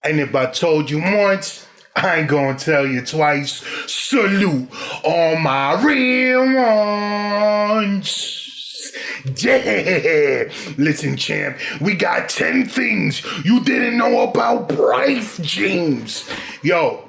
And if I told you once, I ain't gonna tell you twice. Salute all my real ones. Yeah. Listen, champ, we got 10 things you didn't know about Bryce James. Yo,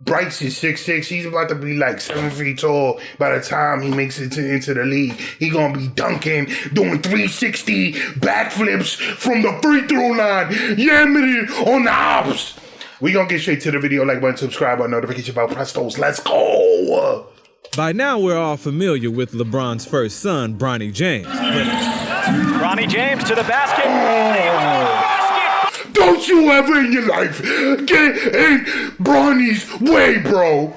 Bryce is 6'6". He's about to be like 7 feet tall by the time he makes it into the league. He gonna be dunking, doing 360 backflips from the free throw line. Yeah, man, on the ops. We gonna get straight to the video. Like button, subscribe button, notification bell, prestos. Let's go. By now, we're all familiar with LeBron's first son, Bronny James. Bronny James to the basket. Don't you ever in your life get in Bronny's way, bro.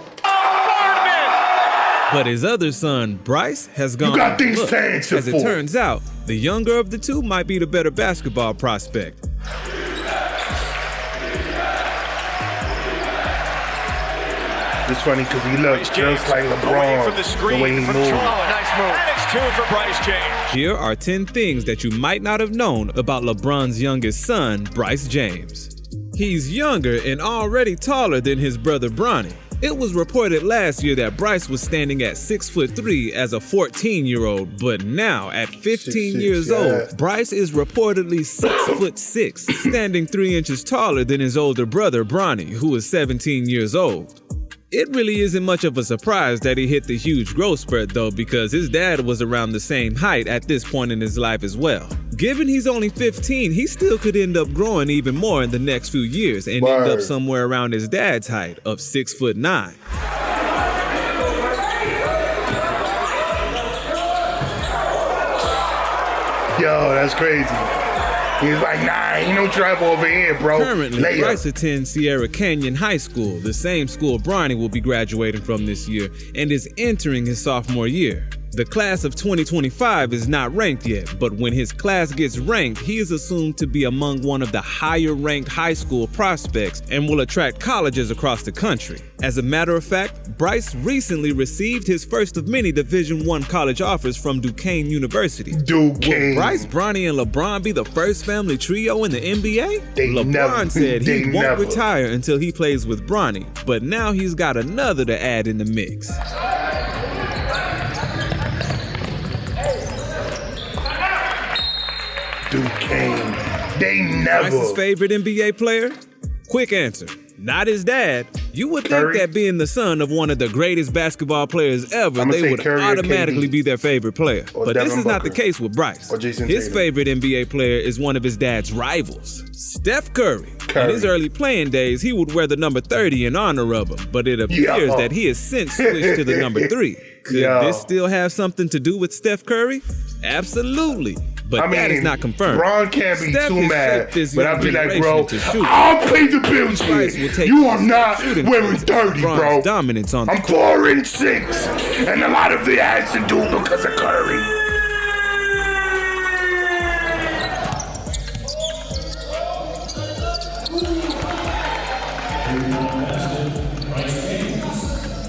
But his other son, Bryce, has gone. You got things look, to answer as for. it turns out, the younger of the two might be the better basketball prospect. It's funny because he looks just like LeBron, from the screen, way he moves. Nice move. And it's 2 for Bryce James. Here are 10 things that you might not have known about LeBron's youngest son, Bryce James. He's younger and already taller than his brother Bronny. It was reported last year that Bryce was standing at 6'3" as a 14-year-old, but now at 15 years old, Bryce is reportedly 6'6", standing 3 inches taller than his older brother Bronny, who is 17 years old. It really isn't much of a surprise that he hit the huge growth spurt though, because his dad was around the same height at this point in his life as well. Given he's only 15, he still could end up growing even more in the next few years and end up somewhere around his dad's height of 6'9". Yo, that's crazy. He's like, nah, ain't no trouble over here, bro. Currently, Bryce attends Sierra Canyon High School, the same school Bronny will be graduating from this year, and is entering his sophomore year. The class of 2025 is not ranked yet, but when his class gets ranked, he is assumed to be among one of the higher-ranked high school prospects and will attract colleges across the country. As a matter of fact, Bryce recently received his first of many Division I college offers from Duquesne University. Will Bryce, Bronny, and LeBron be the first family trio in the NBA? LeBron said he won't retire until he plays with Bronny, but now he's got another to add in the mix. Duquesne. They never. Bryce's favorite NBA player? Quick answer. Not his dad. You would think that being the son of one of the greatest basketball players ever, they would automatically be their favorite player. But this is not the case with Bryce. His favorite NBA player is one of his dad's rivals, Steph Curry. In his early playing days, he would wear the number 30 in honor of him, but it appears that he has since switched to the number 3. Could this still have something to do with Steph Curry? Absolutely. But that is not confirmed. Bron can't be too mad, but I'll be like, bro, I'll pay the bills here. You are not wearing 30, bro. Dominance on I'm 4 and 6, and a lot of it has to do because of Curry.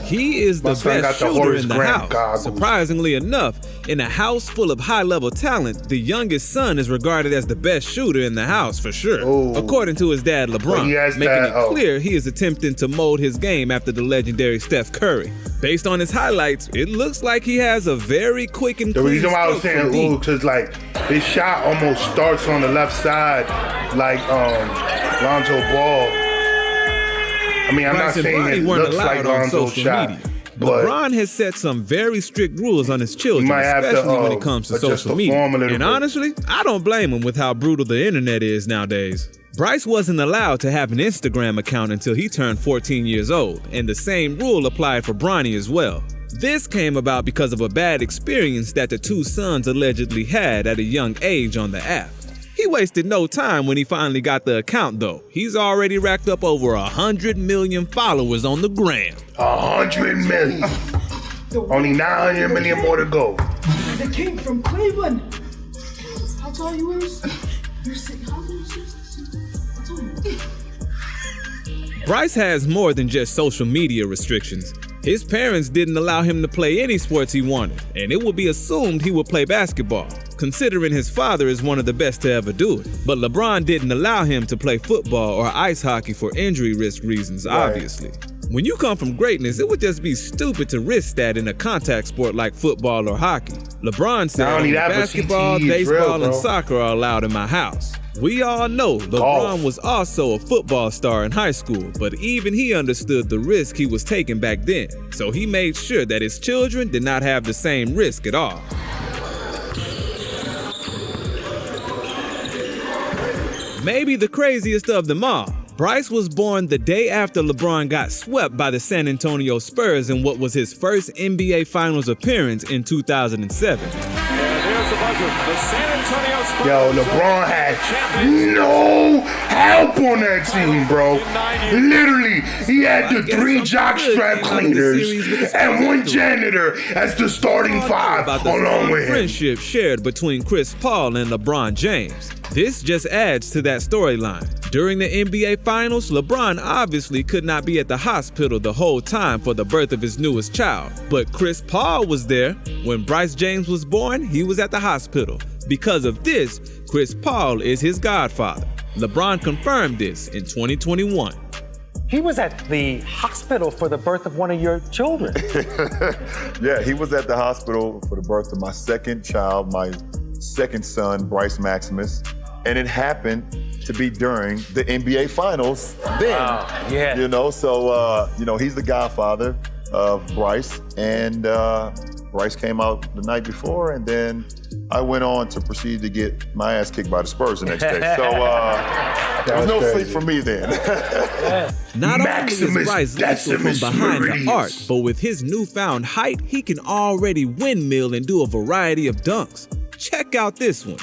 He is the best shooter in the house. Surprisingly enough, in a house full of high-level talent, the youngest son is regarded as the best shooter in the house for sure. According to his dad, LeBron, making it clear he is attempting to mold his game after the legendary Steph Curry. Based on his highlights, it looks like he has a very quick and clean reason why I was saying because like his shot almost starts on the left side, like Lonzo Ball. I mean, I'm not saying it looks like Lonzo's shot, but LeBron has set some very strict rules on his children, especially when it comes to social media. And honestly, I don't blame him with how brutal the internet is nowadays. Bryce wasn't allowed to have an Instagram account until he turned 14 years old, and the same rule applied for Bronny as well. This came about because of a bad experience that the two sons allegedly had at a young age on the app. He wasted no time when he finally got the account though. He's already racked up over 100 million followers on the gram. 100 million. Only 900 million more to go. The king from Cleveland. How tall you is? You're 6. How tall you? Bryce has more than just social media restrictions. His parents didn't allow him to play any sports he wanted, and it would be assumed he would play basketball. considering his father is one of the best to ever do it. But LeBron didn't allow him to play football or ice hockey for injury risk reasons, obviously. When you come from greatness, it would just be stupid to risk that in a contact sport like football or hockey. LeBron said only basketball, baseball, and soccer are allowed in my house. We all know LeBron was also a football star in high school, but even he understood the risk he was taking back then. So he made sure that his children did not have the same risk at all. Maybe the craziest of them all, Bryce was born the day after LeBron got swept by the San Antonio Spurs in what was his first NBA Finals appearance in 2007. Yo, LeBron had no help on that team, bro. Literally, he had the 3 jockstrap cleaners and 1 janitor as the starting 5 along with him. Friendship shared between Chris Paul and LeBron James. This just adds to that storyline. During the NBA Finals, LeBron obviously could not be at the hospital the whole time for the birth of his newest child. But Chris Paul was there. When Bryce James was born, he was at the hospital. Because of this, Chris Paul is his godfather. LeBron confirmed this in 2021. He was at the hospital for the birth of one of your children. Yeah, he was at the hospital for the birth of my second child, my second son, Bryce Maximus. And it happened to be during the NBA Finals then. You know, so, he's the godfather of Bryce. And Bryce came out the night before, and then I went on to proceed to get my ass kicked by the Spurs the next day. So there was no sleep for me then. Not only is Bryce lethal from behind the arc, but with his newfound height, he can already windmill and do a variety of dunks. Check out this one.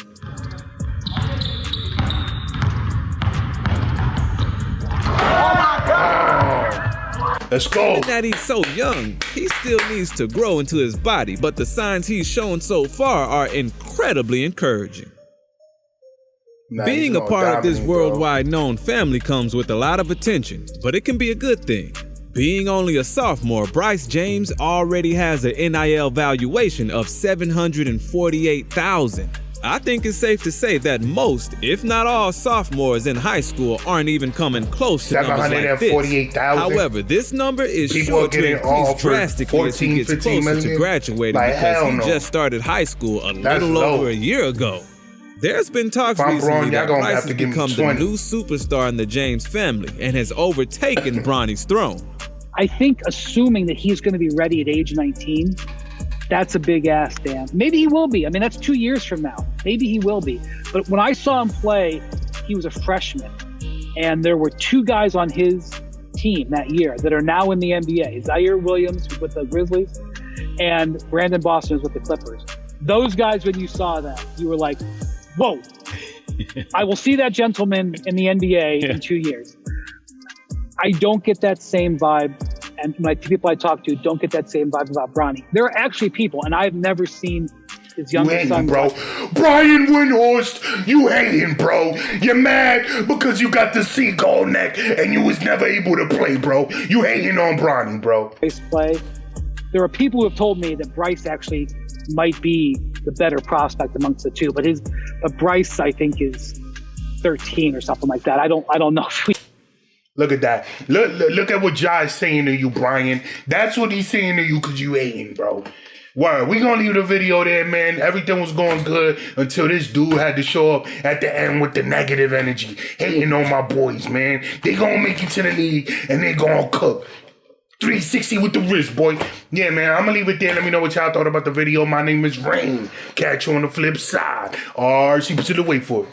Let's go. Even that he's so young, he still needs to grow into his body, but the signs he's shown so far are incredibly encouraging. Being a part of this worldwide known family comes with a lot of attention, but it can be a good thing. Being only a sophomore, Bryce James already has an NIL valuation of $748,000. I think it's safe to say that most, if not all, sophomores in high school aren't even coming close to numbers like this. However, this number is sure to increase drastically as he gets closer to graduating because he just started high school a little over a year ago. There's been talks recently that Bryce has become the new superstar in the James family and has overtaken Bronny's throne. I think assuming that he's going to be ready at age 19, that's a big ass, Dan. Maybe he will be. I mean, that's 2 years from now. Maybe he will be. But when I saw him play, he was a freshman. And there were 2 guys on his team that year that are now in the NBA. Zaire Williams with the Grizzlies and Brandon Boston is with the Clippers. Those guys, when you saw that, you were like, whoa, I will see that gentleman in the NBA in 2 years. I don't get that same vibe. And my people I talk to don't get that same vibe about Bronny. There are actually people, and I've never seen his younger son. Bro. Brian Windhorst, you hating, bro. You're mad because you got the seagull neck and you was never able to play, bro. You hating on Bronny, bro. Play. There are people who have told me that Bryce actually might be the better prospect amongst the two, but Bryce, I think, is 13 or something like that. I don't know if we. Look at that. Look at what Jai's saying to you, Brian. That's what he's saying to you because you hating, bro. Word. We gonna leave the video there, man. Everything was going good until this dude had to show up at the end with the negative energy. Hating on my boys, man. They gonna make it to the league and they gonna cook. 360 with the wrist, boy. Yeah, man, I'm gonna leave it there. Let me know what y'all thought about the video. My name is Rain. Catch you on the flip side. Or see, wait for it.